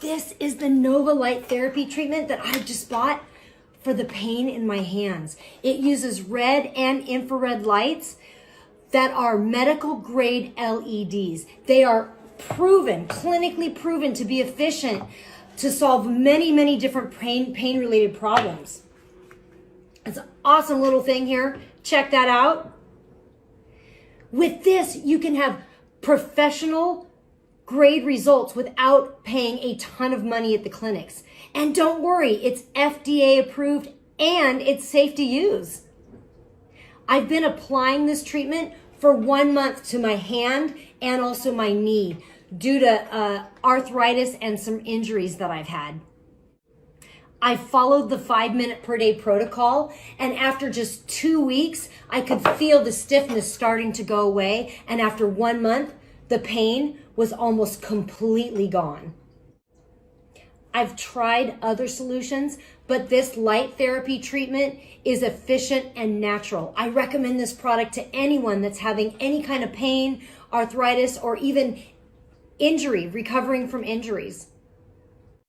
This is the Novaa Light therapy treatment that I just bought for the pain in my hands. It uses red and infrared lights that are medical grade LEDs. They are proven, clinically proven to be efficient to solve many, many different pain related problems. It's an awesome little thing here. Check that out. With this, you can have professional grade results without paying a ton of money at the clinics. And don't worry, it's FDA approved and it's safe to use. I've been applying this treatment for 1 month to my hand and also my knee due to arthritis and some injuries that I've had. I followed the 5-minute per day protocol, and after just 2 weeks, I could feel the stiffness starting to go away. And after 1 month, the pain was almost completely gone. I've tried other solutions, but this light therapy treatment is efficient and natural. I recommend this product to anyone that's having any kind of pain, arthritis, or even injury, recovering from injuries.